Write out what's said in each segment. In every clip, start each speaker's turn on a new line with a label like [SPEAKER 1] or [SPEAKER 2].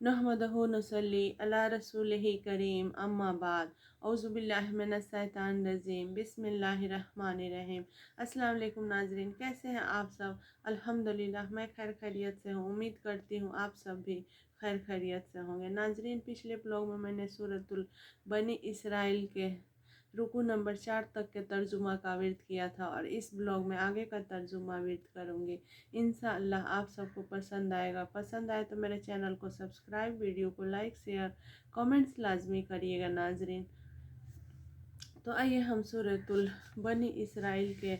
[SPEAKER 1] नहमदहु नसल्ली अला रसूलिही करीम अम्मा बाद औज़ु बिल्लाहि मिनश शैतानिर रजीम बिस्मिल्लाहिर्रहमानिर्रहीम। अस्सलाम वालेकुम नाज़रीन, कैसे हैं आप सब? अल्हम्दुलिल्लाह मैं खैर खैरियत से हूँ। उम्मीद करती हूँ आप सब भी खैर खैरियत से होंगे। नाज़रीन, पिछले ब्लॉग में मैंने सूरतुल बनी इसराइल के रुकू नंबर 4 तक के तर्जुमा का विर्द किया था और इस ब्लॉग में आगे का तर्जुमा विर्द करूँगी। इंशाअल्लाह आप सबको पसंद आएगा। पसंद आए तो मेरे चैनल को सब्सक्राइब, वीडियो को लाइक, शेयर, कमेंट्स लाजमी करिएगा नाजरीन। तो आइए हम सूरतुल बनी इसराइल के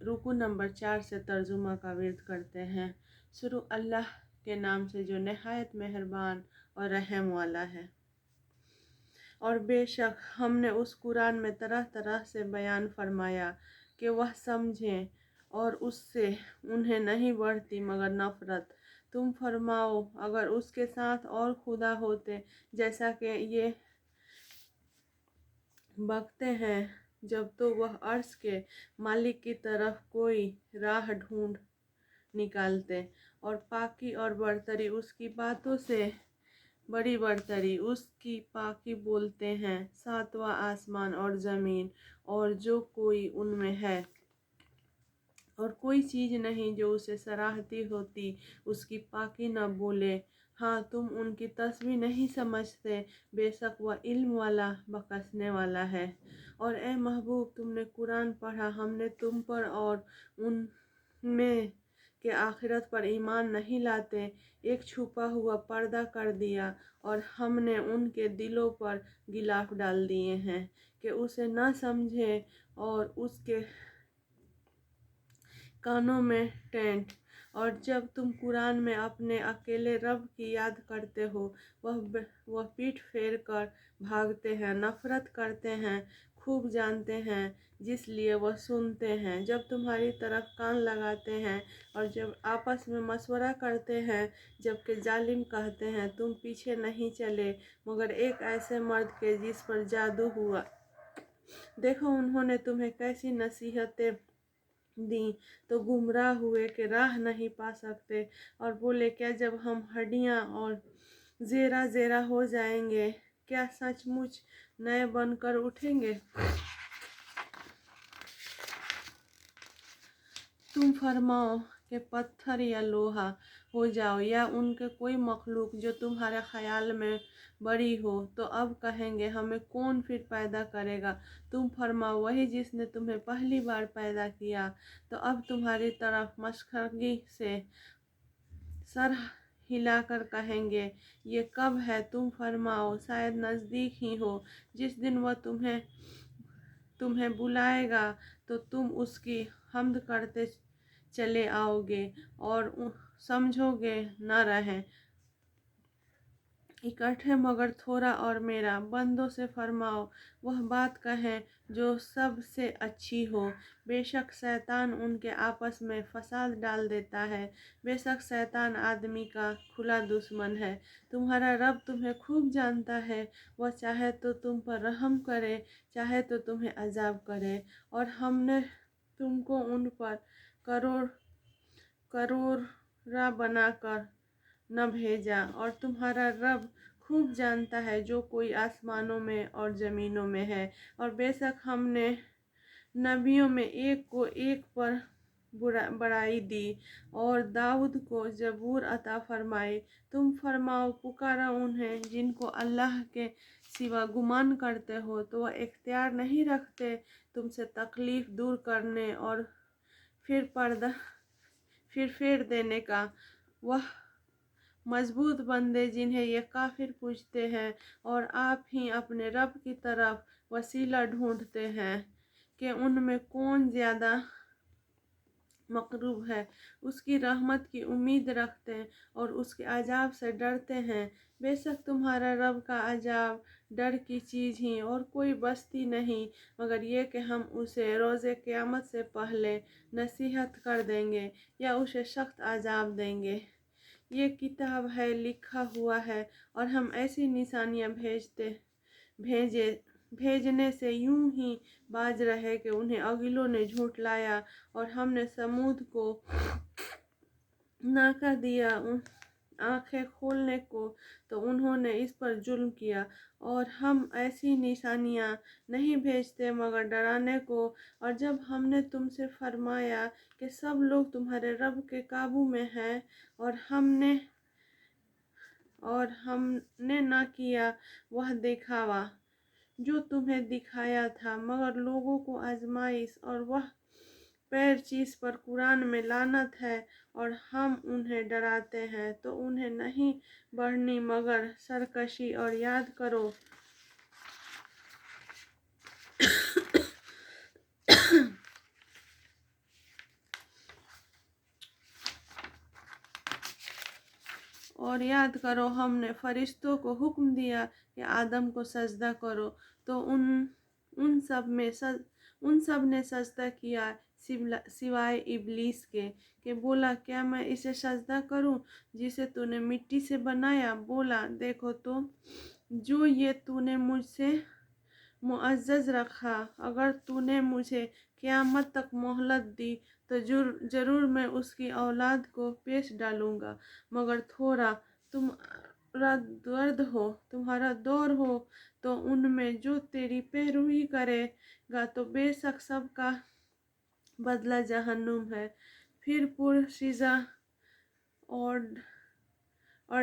[SPEAKER 1] रुकू नंबर 4 से तर्जुमा का विर्द करते हैं। शुरू अल्लाह के नाम से जो नहायत मेहरबान और रहम वाला है। और बेशक हमने उस कुरान में तरह तरह से बयान फरमाया कि वह समझें और उससे उन्हें नहीं बढ़ती मगर नफ़रत। तुम फरमाओ, अगर उसके साथ और खुदा होते जैसा कि ये बकते हैं, जब तो वह अर्श के मालिक की तरफ कोई राह ढूंढ निकालते। और पाकी और बरतरी उसकी बातों से बड़ी बरतरी उसकी पाकी बोलते हैं सातवां आसमान और ज़मीन और जो कोई उनमें है, और कोई चीज़ नहीं जो उसे सराहती होती उसकी पाकी न बोले। हाँ, तुम उनकी तस्बीह नहीं समझते, बेशक वह इल्म वाला बख्शने वाला है। और ए महबूब, तुमने कुरान पढ़ा, हमने तुम पर और उनमें के आखिरत पर ईमान नहीं लाते एक छुपा हुआ पर्दा कर दिया और हमने उनके दिलों पर गिलाफ डाल दिए हैं कि उसे न समझे और उसके कानों में टेंट। और जब तुम कुरान में अपने अकेले रब की याद करते हो, वह पीठ फेर कर भागते हैं, नफरत करते हैं, खूब जानते हैं जिसलिए वह सुनते हैं। जब तुम्हारी तरफ कान लगाते हैं और जब आपस में मशवरा करते हैं, जबकि जालिम कहते हैं तुम पीछे नहीं चले मगर एक ऐसे मर्द के जिस पर जादू हुआ। देखो उन्होंने तुम्हें कैसी नसीहतें दी तो गुमराह हुए कि राह नहीं पा सकते। और बोले, क्या जब हम हड्डियां और ज़ेरा ज़ेरा हो जाएंगे, क्या सचमुच नए बनकर उठेंगे? तुम फरमाओ कि पत्थर या लोहा हो जाओ या उनके कोई मखलूक जो तुम्हारे ख्याल में बड़ी हो, तो अब कहेंगे हमें कौन फिर पैदा करेगा? तुम फरमाओ, वही जिसने तुम्हें पहली बार पैदा किया। तो अब तुम्हारी तरफ मशखरगी से सर हिलाकर कहेंगे ये कब है? तुम फरमाओ, शायद नज़दीक ही हो। जिस दिन वह तुम्हें बुलाएगा तो तुम उसकी हम्द करते चले आओगे और समझोगे न रहे इकट्ठे मगर थोड़ा। और मेरा बंदों से फरमाओ वह बात कहें जो सबसे अच्छी हो। बेशक शैतान उनके आपस में फसाद डाल देता है। बेशक शैतान आदमी का खुला दुश्मन है। तुम्हारा रब तुम्हें खूब जानता है। वह चाहे तो तुम पर रहम करे, चाहे तो तुम्हें अजाब करे। और हमने तुमको उन पर करोड़ा बनाकर न भेजा। और तुम्हारा रब खूब जानता है जो कोई आसमानों में और ज़मीनों में है। और बेशक हमने नबियों में एक को एक पर बड़ाई दी और दाऊद को जबूर अता फरमाई। तुम फरमाओ, पुकारा उन्हें जिनको अल्लाह के सिवा गुमान करते हो, तो वह इख्तियार नहीं रखते तुमसे तकलीफ़ दूर करने और फिर फेर देने का। वह मजबूत बंदे जिन्हें ये काफिर पूछते हैं और आप ही अपने रब की तरफ वसीला ढूंढते हैं कि उनमें कौन ज़्यादा मकरूब है, उसकी रहमत की उम्मीद रखते हैं और उसके अजाब से डरते हैं। बेशक तुम्हारा रब का अजाब डर की चीज़ ही और कोई बस्ती नहीं मगर ये कि हम उसे रोज़े क़यामत से पहले नसीहत कर देंगे या उसे सख्त अजाब देंगे। ये किताब है, लिखा हुआ है और हम ऐसी निशानियाँ भेजने से यूं ही बाज रहे कि उन्हें अगिलों ने झूठलाया। और हमने समूद को नाका दिया आंखें खोलने को तो उन्होंने इस पर जुल्म किया, और हम ऐसी निशानियां नहीं भेजते मगर डराने को। और जब हमने तुमसे फरमाया कि सब लोग तुम्हारे रब के काबू में हैं, और हमने न किया वह दिखावा जो तुम्हें दिखाया था, मगर लोगों को आजमाइश, और वह पैर चीज पर कुरान में लानत है, और हम उन्हें डराते हैं तो उन्हें नहीं बढ़नी मगर सरकशी। और याद करो हमने फरिश्तों को हुक्म दिया कि आदम को सजदा करो, तो उन सब ने सजदा किया सिवाय इब्लीस के बोला, क्या मैं इसे सजदा करूं जिसे तूने मिट्टी से बनाया? बोला, देखो तो जो ये तूने मुझसे मुअज़्ज़ज़ रखा, अगर तूने मुझे क़यामत तक मोहलत दी तो ज़रूर मैं उसकी औलाद को पेश डालूँगा, मगर थोड़ा तुम्हारा दौर हो तो उनमें जो तेरी पैरवी करेगा तो बेशक सबका बदला जहन्नुम है, फिर पुरसीज़ा और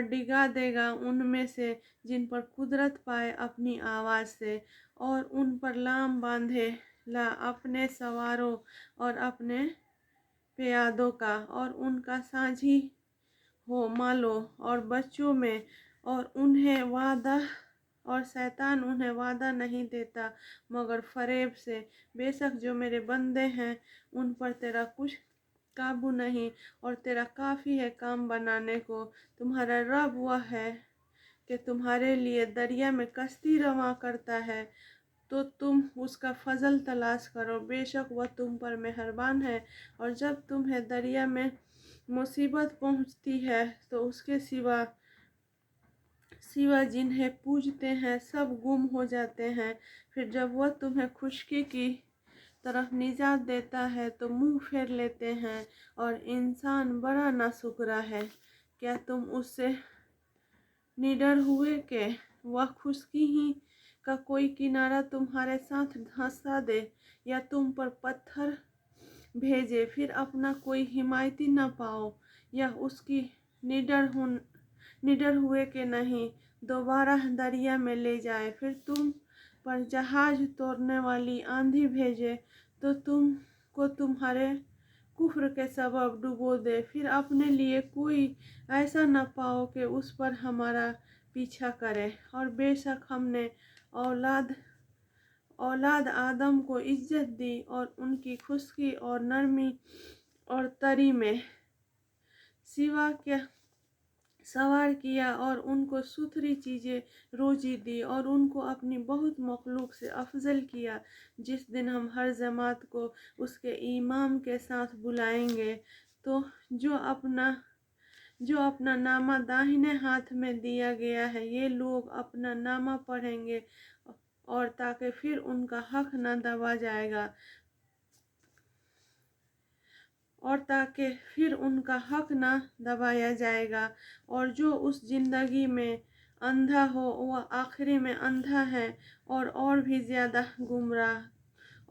[SPEAKER 1] डिगा देगा उनमें से जिन पर कुदरत पाए अपनी आवाज़ से, और उन पर लाम बांधे ला अपने सवारों और अपने प्यादों का, और उनका साझी हो मालों और बच्चों में, और शैतान उन्हें वादा नहीं देता मगर फरेब से। बेशक जो मेरे बंदे हैं उन पर तेरा कुछ काबू नहीं, और तेरा काफ़ी है काम बनाने को। तुम्हारा रब वह है कि तुम्हारे लिए दरिया में कश्ती रवां करता है, तो तुम उसका फजल तलाश करो, बेशक वह तुम पर मेहरबान है। और जब तुम्हें दरिया में मुसीबत पहुंचती है तो उसके सिवा जिन्हें पूजते हैं सब गुम हो जाते हैं, फिर जब वह तुम्हें खुशकी की तरफ निजात देता है तो मुंह फेर लेते हैं, और इंसान बड़ा नाशुक्रा है। क्या तुम उससे निडर हुए कि वह खुशकी ही का कोई किनारा तुम्हारे साथ धंसा दे, या तुम पर पत्थर भेजे फिर अपना कोई हिमायती न पाओ, या उसकी निडर हुए कि नहीं दोबारा दरिया में ले जाए, फिर तुम पर जहाज तोड़ने वाली आंधी भेजे तो तुमको तुम्हारे कुफ्र के सबब डुबो दे, फिर अपने लिए कोई ऐसा न पाओ कि उस पर हमारा पीछा करे। और बेशक हमने औलाद आदम को इज्जत दी और उनकी खुशकी और नरमी और तरी में सवार किया, और उनको सुथरी चीज़ें रोजी दी, और उनको अपनी बहुत मखलूक से अफजल किया। जिस दिन हम हर जमात को उसके इमाम के साथ बुलाएंगे, तो जो अपना नामा दाहिने हाथ में दिया गया है, ये लोग अपना नामा पढ़ेंगे, और ताकि फिर उनका हक न दबा जाएगा, और जो उस जिंदगी में अंधा हो वह आखिरी में अंधा है, और भी ज़्यादा गुमराह।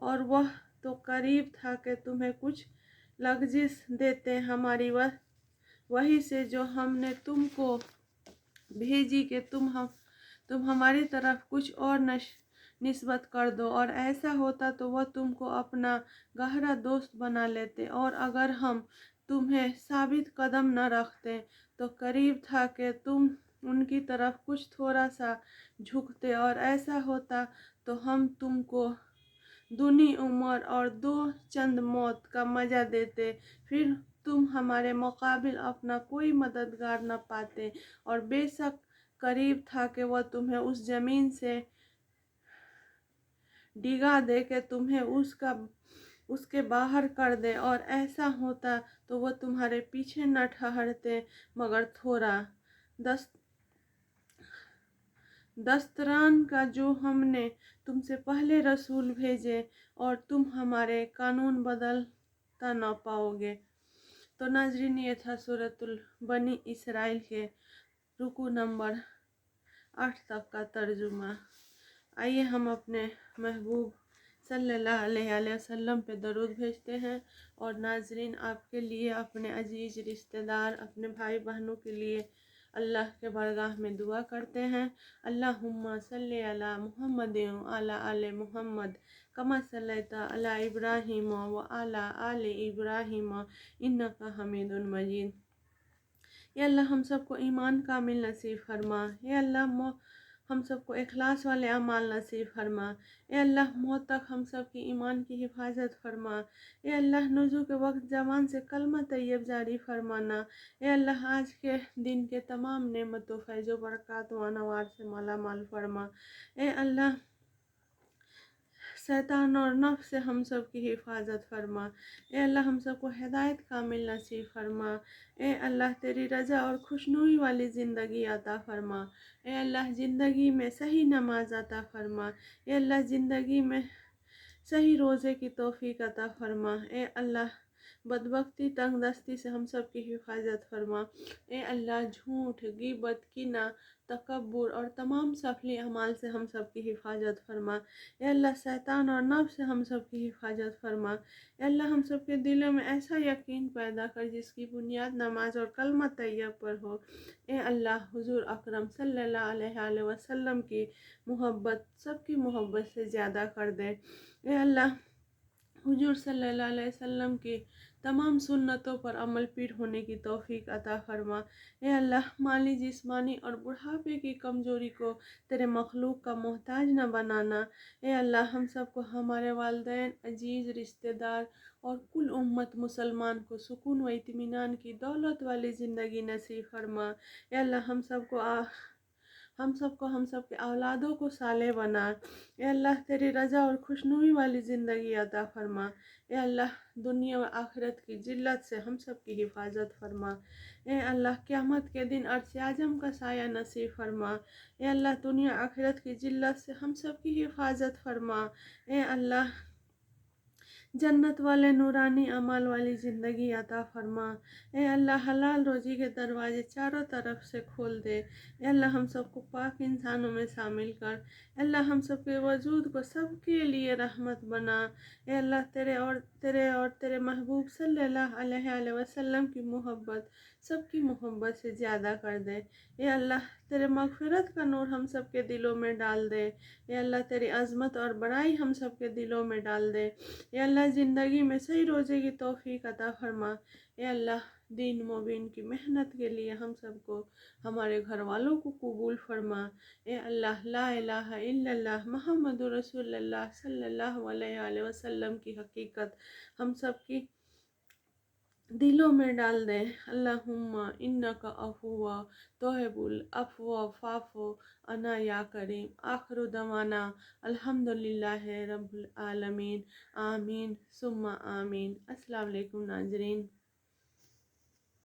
[SPEAKER 1] और वह तो करीब था कि तुम्हें कुछ लग़्ज़िश देते हमारी वही से जो हमने तुमको भेजी कि तुम हमारी तरफ कुछ और निस्बत कर दो, और ऐसा होता तो वह तुमको अपना गहरा दोस्त बना लेते, और अगर हम तुम्हें साबित कदम न रखते तो करीब था कि तुम उनकी तरफ कुछ थोड़ा सा झुकते, और ऐसा होता तो हम तुमको दूनी उम्र और दो चंद मौत का मज़ा देते, फिर तुम हमारे मुकाबिल अपना कोई मददगार न पाते। और बेशक करीब था कि वह तुम्हें उस ज़मीन से डिगा दे के तुम्हें उसके बाहर कर दे, और ऐसा होता तो वह तुम्हारे पीछे न ठहरते मगर थोड़ा दस्तरान का जो हमने तुमसे पहले रसूल भेजे, और तुम हमारे कानून बदलता न पाओगे। تو ناظرین یہ تھا سورۃ البنی اسرائیل کے رکوع نمبر 8 تک کا ترجمہ۔ آئیے ہم اپنے محبوب صلی اللہ علیہ وسلم پہ درود بھیجتے ہیں، اور ناظرین آپ کے لیے، اپنے عزیز رشتہ دار، اپنے بھائی بہنوں کے لیے اللہ کے بارگاہ میں دعا کرتے ہیں۔ اللہم صلی علی محمد وعلی آل محمد کما صلیت علی ابراہیم وعلی آل ابراہیم انک حمید مجید۔ یا اللہ ہم سب کو ایمان کامل نصیب فرما۔ یا اللہ ہم سب کو اخلاص والے اعمال نصیب فرما۔ اے اللہ موت تک ہم سب کی ایمان کی حفاظت فرما۔ اے اللہ نزول کے وقت زبان سے کلمہ طیب جاری فرمانا۔ اے اللہ آج کے دن کے تمام نعمتوں، فیض و برکات و انوار سے مالا مال فرما۔ اے اللہ شیطان اور نفس سے ہم سب کی حفاظت فرما۔ اے اللہ ہم سب کو ہدایت کامل نصیب فرما۔ اے اللہ تیری رضا اور خوشنودی والی زندگی عطا فرما۔ اے اللہ زندگی میں صحیح نماز عطا فرما۔ اے اللہ زندگی میں صحیح روزے کی توفیق عطا فرما۔ اے اللہ بدبختی، تنگ دستی سے ہم سب کی حفاظت فرما۔ اے اللہ جھوٹ، غیبت، کینہ، تکبر اور تمام سفلی اعمال سے ہم سب کی حفاظت فرما۔ اے اللہ شیطان اور نفس سے ہم سب کی حفاظت فرما۔ اے اللہ ہم سب کے دلوں میں ایسا یقین پیدا کر جس کی بنیاد نماز اور کلمہ طیب پر ہو۔ اے اللہ حضور اکرم صلی اللہ علیہ وسلم کی محبت سب کی محبت سے زیادہ کر دے۔ اے اللہ حضور صلی اللہ علیہ وسلم کی تمام سنتوں پر عمل پیرا ہونے کی توفیق عطا فرما۔ اے اللہ مالی، جسمانی اور بڑھاپے کی کمزوری کو تیرے مخلوق کا محتاج نہ بنانا۔ اے اللہ ہم سب کو، ہمارے والدین، عزیز رشتہ دار اور کل امت مسلمان کو سکون و اطمینان کی دولت والی زندگی نصیب فرما۔ اے اللہ ہم سب کے اولادوں کو صالح بنا۔ اے اللہ تیری رضا اور خوشنودی والی زندگی عطا فرما۔ اے اللہ دنیا و آخرت کی ذلت سے ہم سب کی حفاظت فرما۔ اے اللہ قیامت کے دن عرش اعظم کا سایہ نصیب فرما۔ اے اللہ دنیا آخرت کی ذلت سے ہم سب کی حفاظت فرما۔ اے اللہ جنت والے نورانی اعمال والی زندگی عطا فرما۔ اے اللہ حلال روزی کے دروازے چاروں طرف سے کھول دے۔ اے اللہ ہم سب کو پاک انسانوں میں شامل کر۔ اے اللہ ہم سب کے وجود کو سب کے لیے رحمت بنا۔ اے اللہ تیرے محبوب صلی اللہ علیہ وسلم کی محبت سب کی محبت سے زیادہ کر دے۔ اے اللہ تیرے مغفرت کا نور ہم سب کے دلوں میں ڈال دے۔ اے اللہ تیری عظمت اور بڑائی ہم سب کے دلوں میں ڈال دے۔ اے اللہ زندگی میں صحیح روزے کی توفیق عطا فرما۔ اے اللہ دین مبین کی محنت کے لیے ہم سب کو، ہمارے گھر والوں کو قبول فرما۔ اے اللہ لا الہ الا اللہ محمد رسول اللہ صلی اللہ علیہ وسلم کی حقیقت ہم سب کی دلوں میں ڈال دے۔ اللہم انک عفو تحب العفو فاعف عنا یا کریم۔ آخر دعوانا الحمدللہ رب العالمین، آمین ثم آمین۔ السلام علیکم ناظرین۔